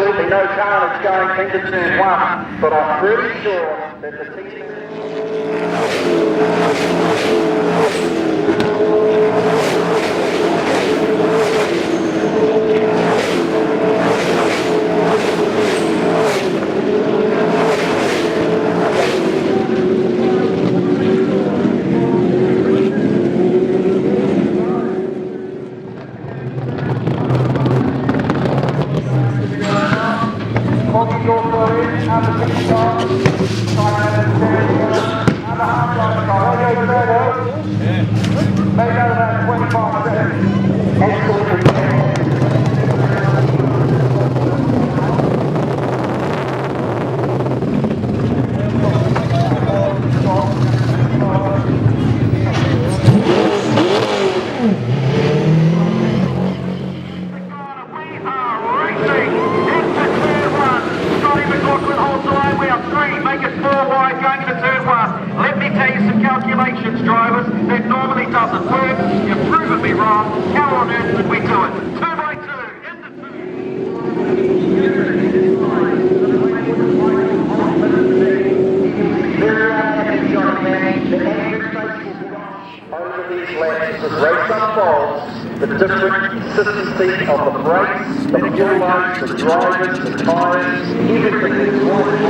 absolutely no carnage going into turn one, but I'm pretty sure that the team... Let me tell you some calculations, drivers, that normally doesn't work. You've proven me wrong. How on earth did we do it? 2 by 2, in the over these laps, as race unfolds, the different consistency of the brakes, the fuel loads, the drivers, the tyres, everything is right.